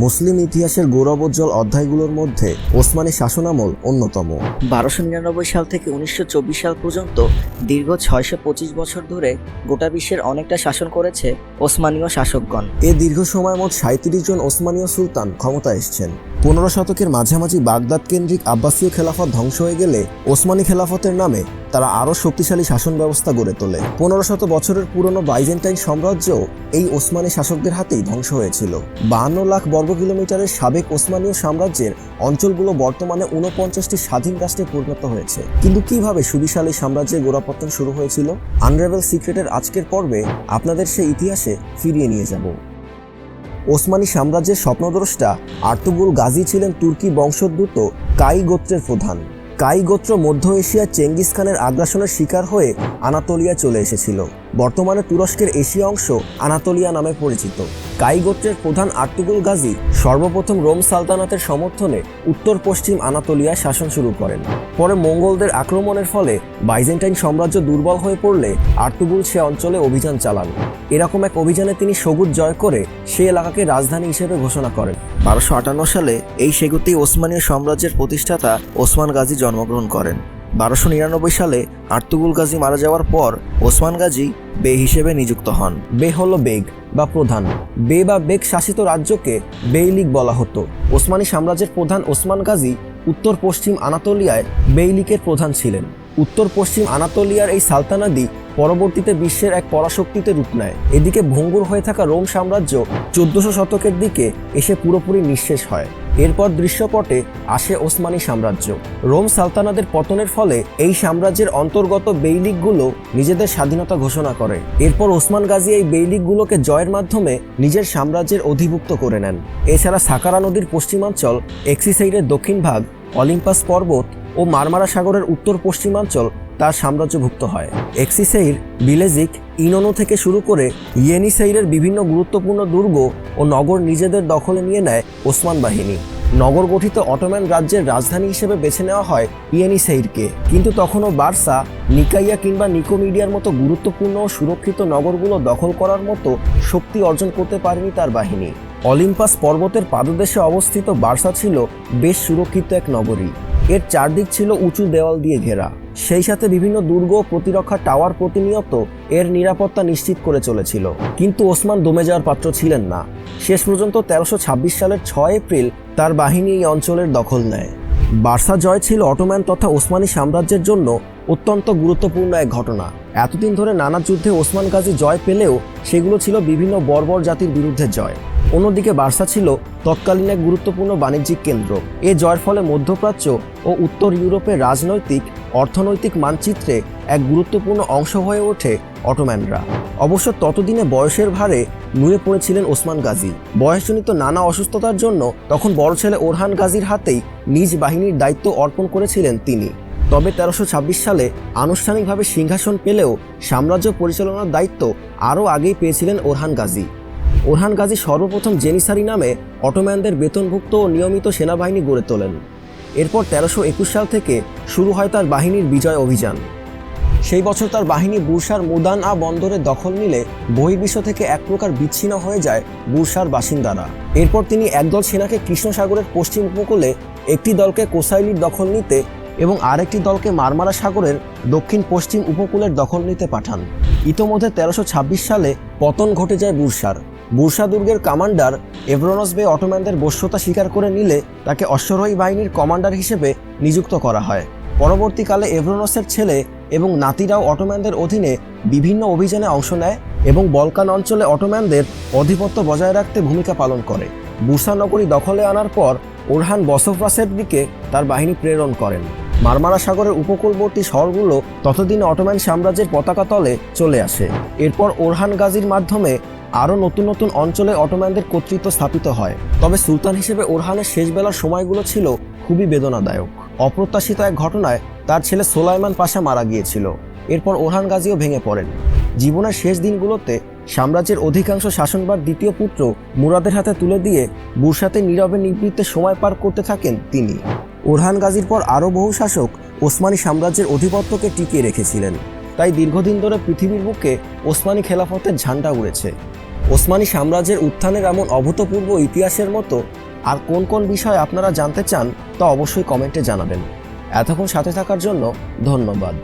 মুসলিম ইতিহাসের গৌরবোজ্জ্বল অধ্যায়গুলোর মধ্যে ওসমানী শাসনামল অন্যতম। 1299 সাল থেকে 1924 সাল পর্যন্ত দীর্ঘ 625 বছর ধরে গোটা বিশ্বের অনেকটা শাসন করেছে ওসমানীয় শাসকগণ। এ দীর্ঘ সময় মোট 37 জন ওসমানীয় সুলতান ক্ষমতায় এসেছেন। 15 শতকের মাঝামাঝি বাগদাদ কেন্দ্রিক আব্বাসীয় খেলাফত ধ্বংস হয়ে গেলে ওসমানী খেলাফতের নামে তারা আরও শক্তিশালী শাসন ব্যবস্থা গড়ে তোলে। 1500 বছরের পুরনো বাইজেন্টাইন সাম্রাজ্য এই ওসমানী শাসকদের হাতেই ধ্বংস হয়েছিল। 52 লাখ বর্গ কিলোমিটারের সাবেক ওসমানীয় সাম্রাজ্যের অঞ্চলগুলো বর্তমানে 49টি স্বাধীন রাষ্ট্রে পরিণত হয়েছে। কিন্তু কিভাবে সুবিশালী সাম্রাজ্যের গোড়াপত্তন শুরু হয়েছিল? আনরেভেল সিক্রেটের আজকের পর্বে আপনাদের সেই ইতিহাসে ফিরিয়ে নিয়ে যাব। ওসমানী সাম্রাজ্যের স্বপ্নদ্রষ্টা আর্তুগুল গাজী ছিলেন তুর্কি বংশোদ্ভূত কাই গোত্রের প্রধান। কাই গোত্র মধ্য এশিয়ার চেঙ্গিস খানের আগ্রাসনের শিকার হয়ে আনাতোলিয়া চলে এসেছিল। বর্তমানে তুরস্কের এশিয়া অংশ আনাতোলিয়া নামে পরিচিত। কাই গোত্রের প্রধান আর্তুগুল গাজী সর্বপ্রথম রোম সালতানাতের সমর্থনে উত্তর পশ্চিম আনাতোলিয়ায় শাসন শুরু করেন। পরে মঙ্গলদের আক্রমণের ফলে বাইজেন্টাইন সাম্রাজ্য দুর্বল হয়ে পড়লে আর্তুগুল সে অঞ্চলে অভিযান চালান। এরকম এক অভিযানে তিনি সগুদ জয় করে সে এলাকাকে রাজধানী হিসেবে ঘোষণা করেন। 1258 সালে এই সেগুতেই ওসমানীয় সাম্রাজ্যের প্রতিষ্ঠাতা ওসমান গাজী জন্মগ্রহণ করেন। 1299 সালে আর্তুগুল গাজী মারা যাওয়ার পর ওসমান গাজী বে হিসেবে নিযুক্ত হন। বে হলো বেগ বা প্রধান। বে বা বেগ শাসিত রাজ্যকে বেইলিক বলা হতো। ওসমানী সাম্রাজ্যের প্রধান ওসমান গাজী উত্তর পশ্চিম আনাতোলিয়ায় বেইলিকের প্রধান ছিলেন। উত্তর পশ্চিম আনাতোলিয়ার এই সালতানাতই পরবর্তীতে বিশ্বের এক পরাশক্তিতে রূপ নেয়। এদিকে ভঙ্গুর হয়ে থাকা রোম সাম্রাজ্য 1400 শতকের দিকে এসে পুরোপুরি নিঃশেষ হয়। এরপর দৃশ্যপটে আসে ওসমানী সাম্রাজ্য। রোম সালতানাতের পতনের ফলে এই সাম্রাজ্যের অন্তর্গত বেইলিকগুলো নিজেদের স্বাধীনতা ঘোষণা করে। এরপর ওসমান গাজী এই বেইলিকগুলোকে জয়ের মাধ্যমে নিজের সাম্রাজ্যের অধিভুক্ত করে নেন। এছাড়া সাকারা নদীর পশ্চিমাঞ্চল, এক্সিসেইরের দক্ষিণ ভাগ, অলিম্পাস পর্বত ও মারমারা সাগরের উত্তর পশ্চিমাঞ্চল তার সাম্রাজ্যভুক্ত হয়। এক্সিসেইর, বিলেজিক, ইনোনো থেকে শুরু করে ইয়েনিসেইরের বিভিন্ন গুরুত্বপূর্ণ দুর্গ ও নগর নিজেদের দখলে নিয়ে নেয় ওসমান বাহিনী। নগর গঠিত অটোম্যান রাজ্যের রাজধানী হিসেবে বেছে নেওয়া হয় ইয়েনিসেইরকে। কিন্তু তখনও বার্সা, নিকাইয়া কিংবা নিকোমিডিয়ার মতো গুরুত্বপূর্ণ ও সুরক্ষিত নগরগুলো দখল করার মতো শক্তি অর্জন করতে পারেনি তার বাহিনী। অলিম্পাস পর্বতের পাদদেশে অবস্থিত বার্সা ছিল বেশ সুরক্ষিত এক নগরী। এর চারদিক ছিল উঁচু দেওয়াল দিয়ে ঘেরা। সেই সাথে বিভিন্ন দুর্গ ও প্রতিরক্ষা টাওয়ার প্রতিনিয়ত এর নিরাপত্তা নিশ্চিত করে চলেছিল। কিন্তু ওসমান দমে যাওয়ার পাত্র ছিলেন না। শেষ পর্যন্ত 1326 সালের 6 এপ্রিল তার বাহিনী এই অঞ্চলের দখল নেয়। বার্সা জয় ছিল অটোম্যান তথা ওসমানী সাম্রাজ্যের জন্য অত্যন্ত গুরুত্বপূর্ণ এক ঘটনা। এতদিন ধরে নানা যুদ্ধে ওসমান গাজী জয় পেলেও সেগুলো ছিল বিভিন্ন বর্বর জাতির বিরুদ্ধে জয়। অন্যদিকে বার্সা ছিল তৎকালীন এক গুরুত্বপূর্ণ বাণিজ্যিক কেন্দ্র। এ জয়ের ফলে মধ্যপ্রাচ্য ও উত্তর ইউরোপের রাজনৈতিক, অর্থনৈতিক মানচিত্রে এক গুরুত্বপূর্ণ অংশ হয়ে ওঠে অটোম্যানরা। অবশ্য ততদিনে বয়সের ভারে নুয়ে পড়েছিলেন ওসমান গাজী। বয়সজনিত নানা অসুস্থতার জন্য তখন বড় ছেলে ওরহান গাজীর হাতেই নিজ বাহিনীর দায়িত্ব অর্পণ করেছিলেন তিনি। তবে 1326 সালে আনুষ্ঠানিকভাবে সিংহাসন পেলেও সাম্রাজ্য পরিচালনার দায়িত্ব আরও আগেই পেয়েছিলেন ওরহান গাজী। ওরহান গাজী সর্বপ্রথম জেনিসারি নামে অটোম্যানদের বেতনভুক্ত ও নিয়মিত সেনাবাহিনী গড়ে তোলেন। এরপর 1321 সাল থেকে শুরু হয় তার বাহিনীর বিজয় অভিযান। সেই বছর তার বাহিনী বুরসার মুদানআ বন্দরে দখল নিলে বহির্বিশ্ব থেকে এক প্রকার বিচ্ছিন্ন হয়ে যায় বুরসার বাসিন্দারা। এরপর তিনি একদল সেনাকে কৃষ্ণ সাগরের পশ্চিম উপকূলে, একটি দলকে কোসাইলির দখল নিতে এবং আরেকটি দলকে মারমারা সাগরের দক্ষিণ পশ্চিম উপকূলের দখল নিতে পাঠান। ইতোমধ্যে 1326 সালে পতন ঘটে যায় বুরসার। বুরসা দুর্গের কমান্ডার এভরোনস বে অটোম্যানদের বশ্যতা স্বীকার করে নিলে তাকে অশ্বারোহী বাহিনীর কমান্ডার হিসেবে নিযুক্ত করা হয়। পরবর্তীকালে এভরোনসের ছেলে এবং নাতিরাও অটোম্যানদের অধীনে বিভিন্ন অভিযানে অংশ নেয় এবং বলকান অঞ্চলে অটোম্যানদের আধিপত্য বজায় রাখতে ভূমিকা পালন করে। বুরসা নগরী দখলে আনার পর ওরহান বসফরাসের দিকে তার বাহিনী প্রেরণ করেন। মারমারা সাগরের উপকূলবর্তী শহরগুলো ততদিনে অটোম্যান সাম্রাজ্যের পতাকা তলে চলে আসে। এরপর ওরহান গাজীর মাধ্যমে আরও নতুন নতুন অঞ্চলে অটোম্যানদের কর্তৃত্ব স্থাপিত হয়। তবে সুলতান হিসেবে ওরহানের শেষবেলার সময়গুলো ছিল খুবই বেদনাদায়ক। অপ্রত্যাশিত এক ঘটনায় তার ছেলে সোলাইমান পাশা মারা গিয়েছিল। এরপর ওরহান গাজীও ভেঙে পড়েন। জীবনের শেষ দিনগুলোতে সাম্রাজ্যের অধিকাংশ শাসনভার দ্বিতীয় পুত্র মুরাদের হাতে তুলে দিয়ে বুরসাতে নীরবে নিবৃত্তে সময় পার করতে থাকেন তিনি। ওরহান গাজীর পর আরও বহু শাসক ওসমানী সাম্রাজ্যের আধিপত্যকে টিকিয়ে রেখেছিলেন। তাই দীর্ঘদিন ধরে পৃথিবীর বুকে ওসমানী খেলাফতের ঝান্ডা উড়েছে। ওসমানী সাম্রাজ্যের উত্থানের এমন অভূতপূর্ব ইতিহাসের মতো আর কোন কোন বিষয় আপনারা জানতে চান তা অবশ্যই কমেন্টে জানাবেন। এতক্ষণ সাথে থাকার জন্য ধন্যবাদ।